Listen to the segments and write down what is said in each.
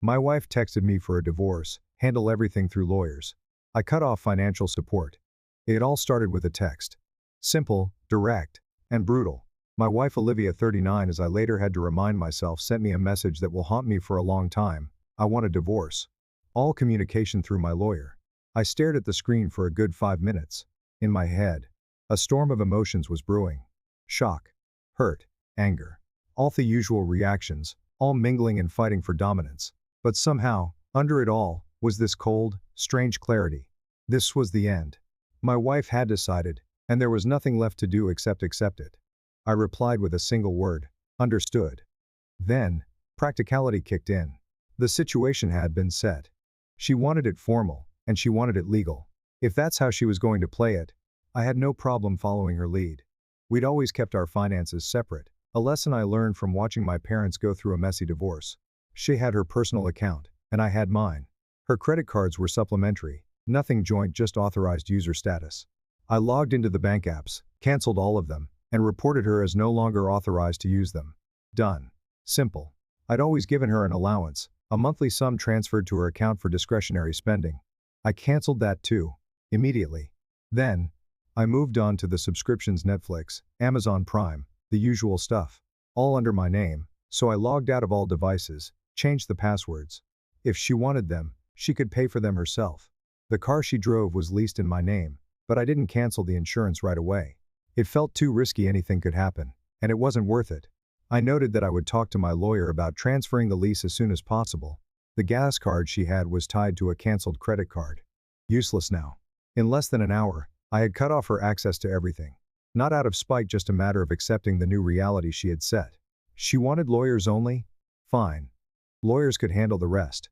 My wife texted me for a divorce, handle everything through lawyers. I cut off financial support. It all started with a text. Simple, direct, and brutal. My wife Olivia, 39, as I later had to remind myself, sent me a message that will haunt me for a long time. I want a divorce. All communication through my lawyer. I stared at the screen for a good 5 minutes. In my head, a storm of emotions was brewing. Shock, hurt, anger. All the usual reactions, all mingling and fighting for dominance. But somehow, under it all, was this cold, strange clarity. This was the end. My wife had decided, and there was nothing left to do except accept it. I replied with a single word, understood. Then, practicality kicked in. The situation had been set. She wanted it formal, and she wanted it legal. If that's how she was going to play it, I had no problem following her lead. We'd always kept our finances separate, a lesson I learned from watching my parents go through a messy divorce. She had her personal account, and I had mine. Her credit cards were supplementary, nothing joint, just authorized user status. I logged into the bank apps, canceled all of them, and reported her as no longer authorized to use them. Done. Simple. I'd always given her an allowance, a monthly sum transferred to her account for discretionary spending. I canceled that too, immediately. Then, I moved on to the subscriptions: Netflix, Amazon Prime, the usual stuff. All under my name, so I logged out of all devices, changed the passwords. If she wanted them, she could pay for them herself. The car she drove was leased in my name, but I didn't cancel the insurance right away. It felt too risky, anything could happen, and it wasn't worth it. I noted that I would talk to my lawyer about transferring the lease as soon as possible. The gas card she had was tied to a canceled credit card. Useless now. In less than an hour, I had cut off her access to everything. Not out of spite, just a matter of accepting the new reality she had set. She wanted lawyers only? Fine. Lawyers could handle the rest.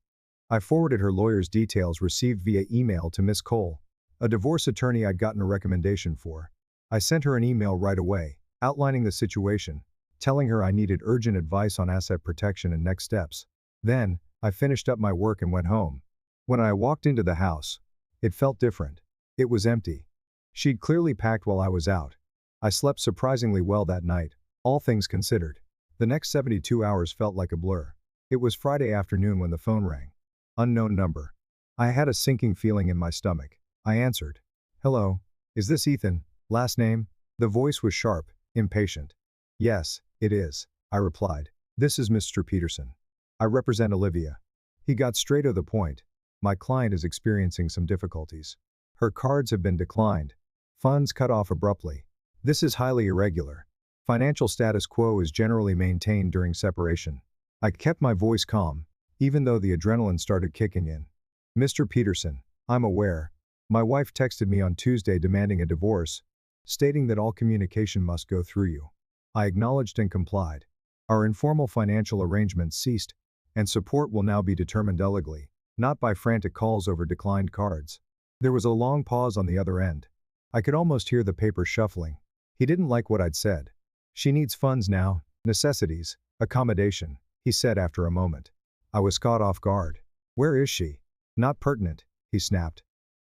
I forwarded her lawyer's details received via email to Miss Cole, a divorce attorney I'd gotten a recommendation for. I sent her an email right away, outlining the situation, telling her I needed urgent advice on asset protection and next steps. Then, I finished up my work and went home. When I walked into the house, it felt different. It was empty. She'd clearly packed while I was out. I slept surprisingly well that night, all things considered. The next 72 hours felt like a blur. It was Friday afternoon when the phone rang. Unknown number. I had a sinking feeling in my stomach. I answered. Hello, is this Ethan? Last name? The voice was sharp, impatient. Yes, it is, I replied. This is Mr. Peterson. I represent Olivia. He got straight to the point. My client is experiencing some difficulties. Her cards have been declined. Funds cut off abruptly. This is highly irregular. Financial status quo is generally maintained during separation. I kept my voice calm, even though the adrenaline started kicking in. Mr. Peterson, I'm aware. My wife texted me on Tuesday demanding a divorce, stating that all communication must go through you. I acknowledged and complied. Our informal financial arrangements ceased, and support will now be determined legally, not by frantic calls over declined cards. There was a long pause on the other end. I could almost hear the paper shuffling. He didn't like what I'd said. She needs funds now, necessities, accommodation, he said after a moment. I was caught off guard. Where is she? Not pertinent, he snapped.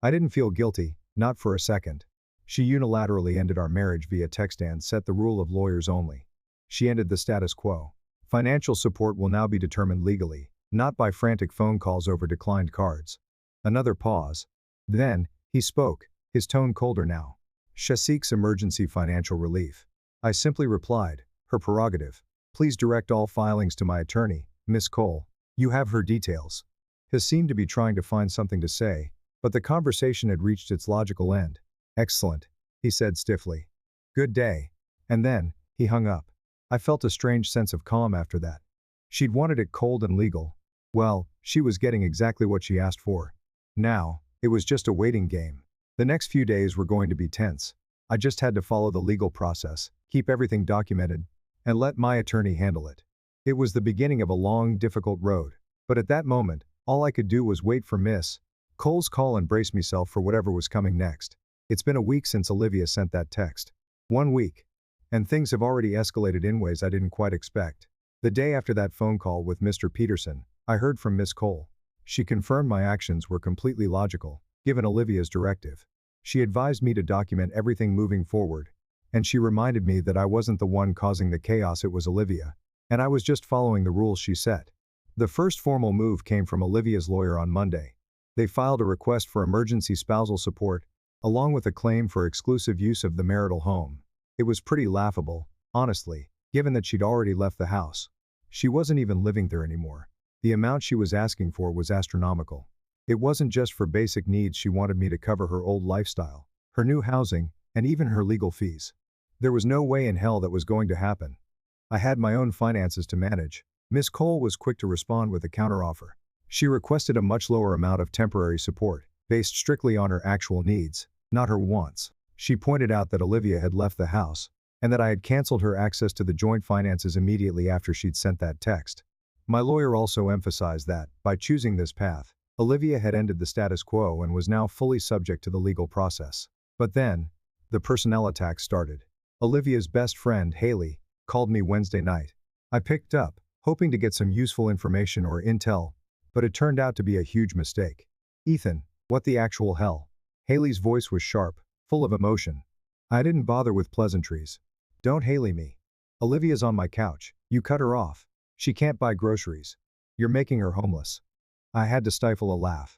I didn't feel guilty, not for a second. She unilaterally ended our marriage via text and set the rule of lawyers only. She ended the status quo. Financial support will now be determined legally, not by frantic phone calls over declined cards. Another pause. Then, he spoke, his tone colder now. She seeks emergency financial relief. I simply replied, her prerogative. Please direct all filings to my attorney, Miss Cole. You have her details. He seemed to be trying to find something to say, but the conversation had reached its logical end. Excellent, he said stiffly. Good day. And then, he hung up. I felt a strange sense of calm after that. She'd wanted it cold and legal. Well, she was getting exactly what she asked for. Now, it was just a waiting game. The next few days were going to be tense. I just had to follow the legal process, keep everything documented, and let my attorney handle it. It was the beginning of a long, difficult road, but at that moment, all I could do was wait for Miss Cole's call and brace myself for whatever was coming next. It's been a week since Olivia sent that text. 1 week. And things have already escalated in ways I didn't quite expect. The day after that phone call with Mr. Peterson, I heard from Miss Cole. She confirmed my actions were completely logical, given Olivia's directive. She advised me to document everything moving forward, and she reminded me that I wasn't the one causing the chaos, it was Olivia, and I was just following the rules she set. The first formal move came from Olivia's lawyer on Monday. They filed a request for emergency spousal support, along with a claim for exclusive use of the marital home. It was pretty laughable, honestly, given that she'd already left the house. She wasn't even living there anymore. The amount she was asking for was astronomical. It wasn't just for basic needs. She wanted me to cover her old lifestyle, her new housing, and even her legal fees. There was no way in hell that was going to happen. I had my own finances to manage. Miss Cole was quick to respond with a counteroffer. She requested a much lower amount of temporary support, based strictly on her actual needs, not her wants. She pointed out that Olivia had left the house, and that I had canceled her access to the joint finances immediately after she'd sent that text. My lawyer also emphasized that, by choosing this path, Olivia had ended the status quo and was now fully subject to the legal process. But then, the personnel attack started. Olivia's best friend, Haley, called me Wednesday night. I picked up, hoping to get some useful information or intel, but it turned out to be a huge mistake. Ethan, what the actual hell? Haley's voice was sharp, full of emotion. I didn't bother with pleasantries. Don't Haley me. Olivia's on my couch. You cut her off. She can't buy groceries. You're making her homeless. I had to stifle a laugh.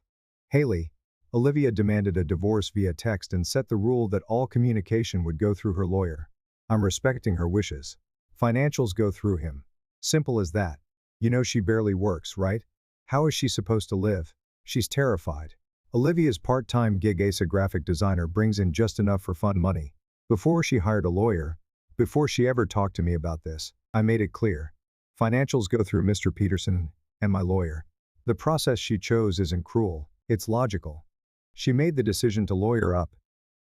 Haley, Olivia demanded a divorce via text and set the rule that all communication would go through her lawyer. I'm respecting her wishes. Financials go through him. Simple as that. You know she barely works, right? How is she supposed to live? She's terrified. Olivia's part-time gig as a graphic designer brings in just enough for fun money. Before she hired a lawyer, before she ever talked to me about this, I made it clear. Financials go through Mr. Peterson and my lawyer. The process she chose isn't cruel, it's logical. She made the decision to lawyer up.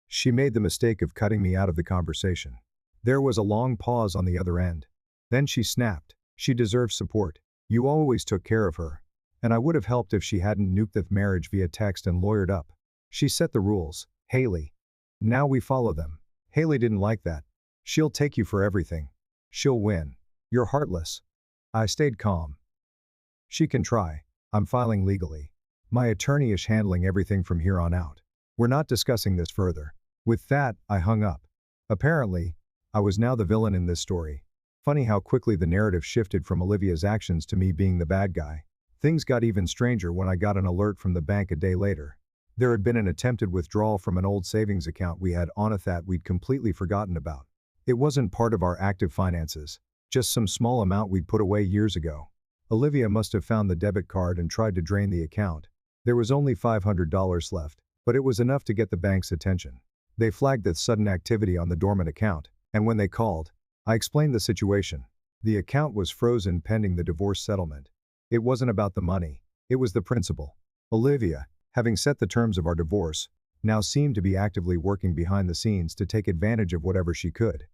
She made the mistake of cutting me out of the conversation. There was a long pause on the other end. Then she snapped. She deserves support. You always took care of her. And I would have helped if she hadn't nuked the marriage via text and lawyered up. She set the rules, Haley. Now we follow them. Haley didn't like that. She'll take you for everything. She'll win. You're heartless. I stayed calm. She can try. I'm filing legally. My attorney is handling everything from here on out. We're not discussing this further. With that, I hung up. Apparently, I was now the villain in this story. Funny how quickly the narrative shifted from Olivia's actions to me being the bad guy. Things got even stranger when I got an alert from the bank a day later. There had been an attempted withdrawal from an old savings account we had on that we'd completely forgotten about. It wasn't part of our active finances, just some small amount we'd put away years ago. Olivia must have found the debit card and tried to drain the account. There was only $500 left, but it was enough to get the bank's attention. They flagged the sudden activity on the dormant account, and when they called, I explained the situation. The account was frozen pending the divorce settlement. It wasn't about the money, it was the principle. Olivia, having set the terms of our divorce, now seemed to be actively working behind the scenes to take advantage of whatever she could.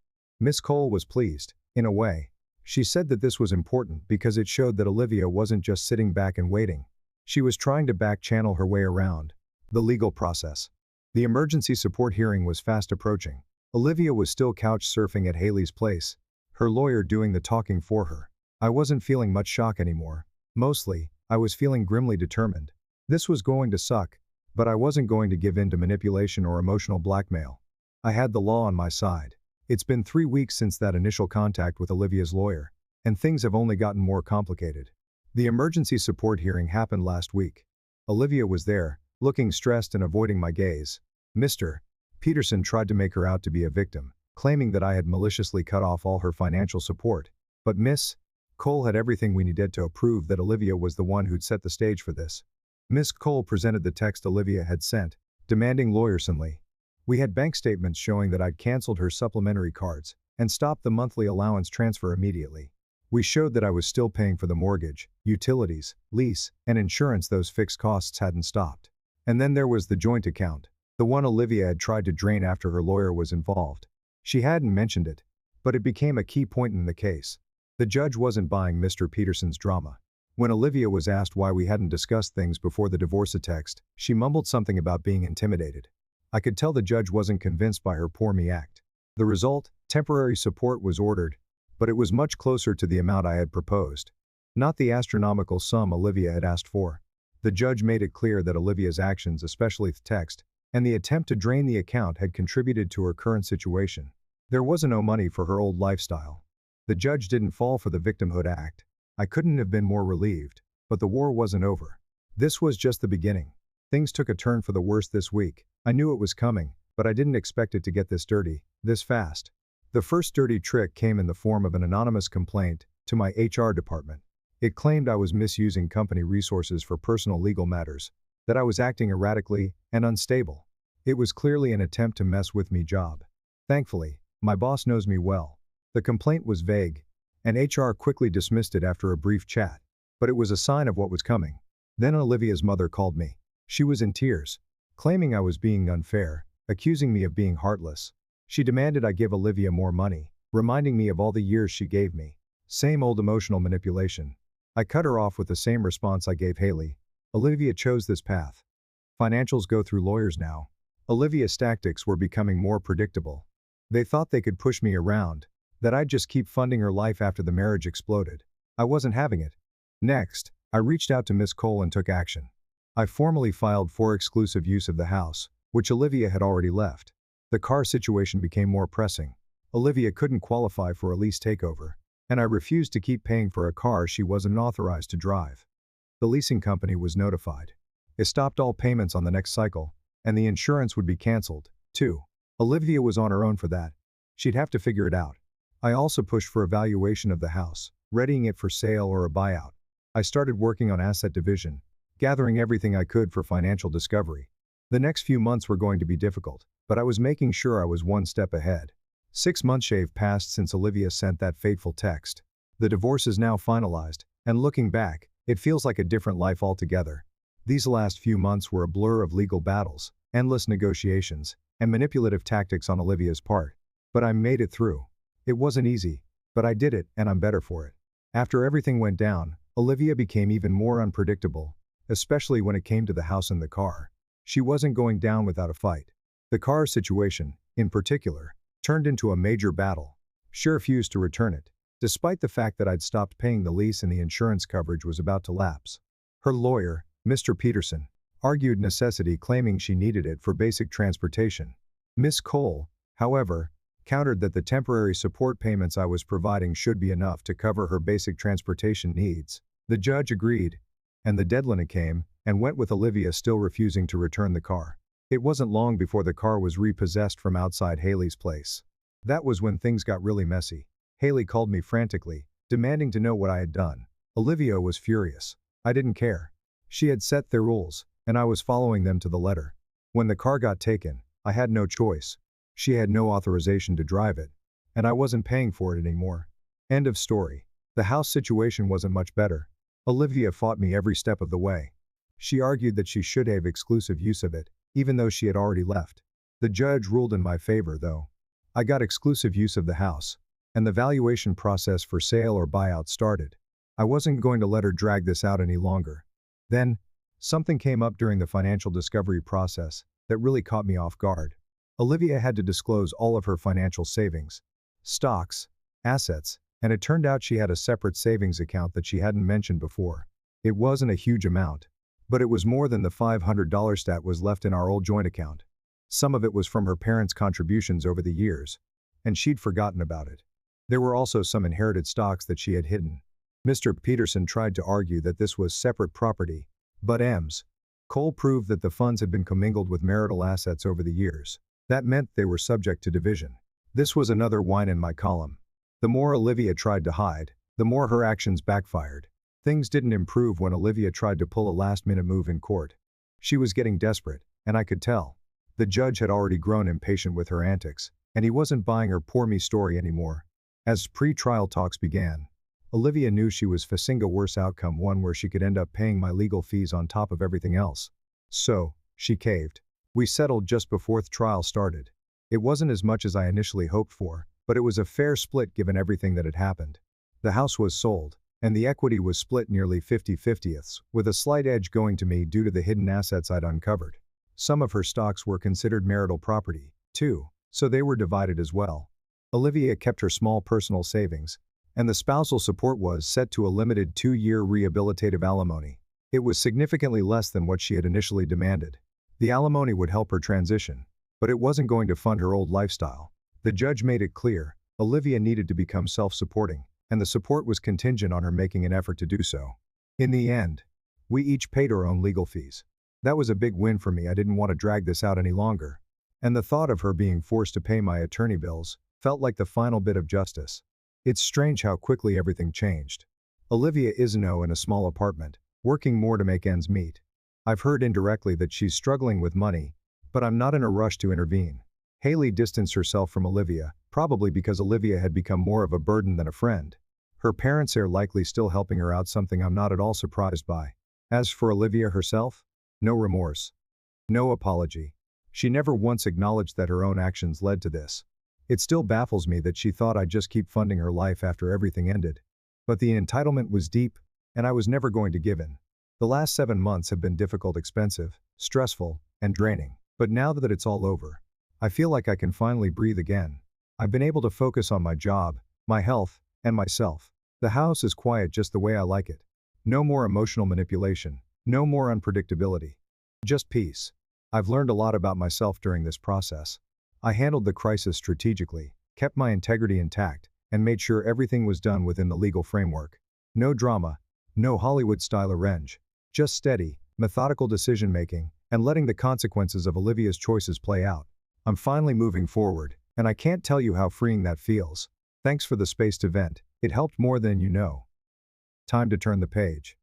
Miss Cole was pleased, in a way. She said that this was important because it showed that Olivia wasn't just sitting back and waiting. She was trying to back-channel her way around the legal process. The emergency support hearing was fast approaching. Olivia was still couch surfing at Haley's place, her lawyer doing the talking for her. I wasn't feeling much shock anymore. Mostly, I was feeling grimly determined. This was going to suck, but I wasn't going to give in to manipulation or emotional blackmail. I had the law on my side. It's been 3 weeks since that initial contact with Olivia's lawyer, and things have only gotten more complicated. The emergency support hearing happened last week. Olivia was there, looking stressed and avoiding my gaze. Mr. Peterson tried to make her out to be a victim, claiming that I had maliciously cut off all her financial support. But Miss Cole had everything we needed to prove that Olivia was the one who'd set the stage for this. Miss Cole presented the text Olivia had sent, demanding lawyersonly. We had bank statements showing that I'd canceled her supplementary cards and stopped the monthly allowance transfer immediately. We showed that I was still paying for the mortgage, utilities, lease, and insurance. Those fixed costs hadn't stopped. And then there was the joint account, the one Olivia had tried to drain after her lawyer was involved. She hadn't mentioned it, but it became a key point in the case. The judge wasn't buying Mr. Peterson's drama. When Olivia was asked why we hadn't discussed things before the divorce text, she mumbled something about being intimidated. I could tell the judge wasn't convinced by her poor me act. The result, temporary support was ordered, but it was much closer to the amount I had proposed. Not the astronomical sum Olivia had asked for. The judge made it clear that Olivia's actions, especially the text, and the attempt to drain the account had contributed to her current situation. There wasn't no money for her old lifestyle. The judge didn't fall for the victimhood act. I couldn't have been more relieved. But the war wasn't over. This was just the beginning. Things took a turn for the worse this week. I knew it was coming, but I didn't expect it to get this dirty, this fast. The first dirty trick came in the form of an anonymous complaint to my HR department. It claimed I was misusing company resources for personal legal matters, that I was acting erratically and unstable. It was clearly an attempt to mess with me job. Thankfully, my boss knows me well. The complaint was vague, and HR quickly dismissed it after a brief chat. But it was a sign of what was coming. Then Olivia's mother called me. She was in tears, claiming I was being unfair, accusing me of being heartless. She demanded I give Olivia more money, reminding me of all the years she gave me. Same old emotional manipulation. I cut her off with the same response I gave Haley. Olivia chose this path. Financials go through lawyers now. Olivia's tactics were becoming more predictable. They thought they could push me around, that I'd just keep funding her life after the marriage exploded. I wasn't having it. Next, I reached out to Miss Cole and took action. I formally filed for exclusive use of the house, which Olivia had already left. The car situation became more pressing. Olivia couldn't qualify for a lease takeover, and I refused to keep paying for a car she wasn't authorized to drive. The leasing company was notified. It stopped all payments on the next cycle, and the insurance would be canceled, too. Olivia was on her own for that. She'd have to figure it out. I also pushed for a valuation of the house, readying it for sale or a buyout. I started working on asset division, gathering everything I could for financial discovery. The next few months were going to be difficult, but I was making sure I was one step ahead. 6 months have passed since Olivia sent that fateful text. The divorce is now finalized, and looking back, it feels like a different life altogether. These last few months were a blur of legal battles, endless negotiations, and manipulative tactics on Olivia's part. But I made it through. It wasn't easy, but I did it, and I'm better for it. After everything went down, Olivia became even more unpredictable, especially when it came to the house and the car. She wasn't going down without a fight. The car situation, in particular, turned into a major battle. She refused to return it, despite the fact that I'd stopped paying the lease and the insurance coverage was about to lapse. Her lawyer, Mr. Peterson, argued necessity, claiming she needed it for basic transportation. Miss Cole, however, countered that the temporary support payments I was providing should be enough to cover her basic transportation needs. The judge agreed, and the deadline came, and went with Olivia still refusing to return the car. It wasn't long before the car was repossessed from outside Haley's place. That was when things got really messy. Haley called me frantically, demanding to know what I had done. Olivia was furious. I didn't care. She had set their rules, and I was following them to the letter. When the car got taken, I had no choice. She had no authorization to drive it, and I wasn't paying for it anymore. End of story. The house situation wasn't much better. Olivia fought me every step of the way. She argued that she should have exclusive use of it, even though she had already left. The judge ruled in my favor, though. I got exclusive use of the house, and the valuation process for sale or buyout started. I wasn't going to let her drag this out any longer. Then, something came up during the financial discovery process that really caught me off guard. Olivia had to disclose all of her financial savings, stocks, assets, and it turned out she had a separate savings account that she hadn't mentioned before. It wasn't a huge amount, but it was more than the $500 stat was left in our old joint account. Some of it was from her parents' contributions over the years, and she'd forgotten about it. There were also some inherited stocks that she had hidden. Mr. Peterson tried to argue that this was separate property, but Ms. Cole proved that the funds had been commingled with marital assets over the years. That meant they were subject to division. This was another whine in my column. The more Olivia tried to hide, the more her actions backfired. Things didn't improve when Olivia tried to pull a last-minute move in court. She was getting desperate, and I could tell. The judge had already grown impatient with her antics, and he wasn't buying her poor me story anymore. As pre-trial talks began, Olivia knew she was facing a worse outcome, one where she could end up paying my legal fees on top of everything else. So, she caved. We settled just before the trial started. It wasn't as much as I initially hoped for, but it was a fair split given everything that had happened. The house was sold, and the equity was split nearly 50-50ths, with a slight edge going to me due to the hidden assets I'd uncovered. Some of her stocks were considered marital property, too, so they were divided as well. Olivia kept her small personal savings, and the spousal support was set to a limited 2-year rehabilitative alimony. It was significantly less than what she had initially demanded. The alimony would help her transition, but it wasn't going to fund her old lifestyle. The judge made it clear Olivia needed to become self-supporting, and the support was contingent on her making an effort to do so. In the end, we each paid our own legal fees. That was a big win for me. I didn't want to drag this out any longer. And the thought of her being forced to pay my attorney bills felt like the final bit of justice. It's strange how quickly everything changed. Olivia is now in a small apartment, working more to make ends meet. I've heard indirectly that she's struggling with money, but I'm not in a rush to intervene. Haley distanced herself from Olivia, probably because Olivia had become more of a burden than a friend. Her parents are likely still helping her out, something I'm not at all surprised by. As for Olivia herself, no remorse. No apology. She never once acknowledged that her own actions led to this. It still baffles me that she thought I'd just keep funding her life after everything ended. But the entitlement was deep, and I was never going to give in. The last 7 months have been difficult, expensive, stressful, and draining. But now that it's all over, I feel like I can finally breathe again. I've been able to focus on my job, my health, and myself. The house is quiet just the way I like it. No more emotional manipulation. No more unpredictability. Just peace. I've learned a lot about myself during this process. I handled the crisis strategically, kept my integrity intact, and made sure everything was done within the legal framework. No drama, no Hollywood-style revenge. Just steady, methodical decision-making, and letting the consequences of Olivia's choices play out. I'm finally moving forward, and I can't tell you how freeing that feels. Thanks for the space to vent. It helped more than you know. Time to turn the page.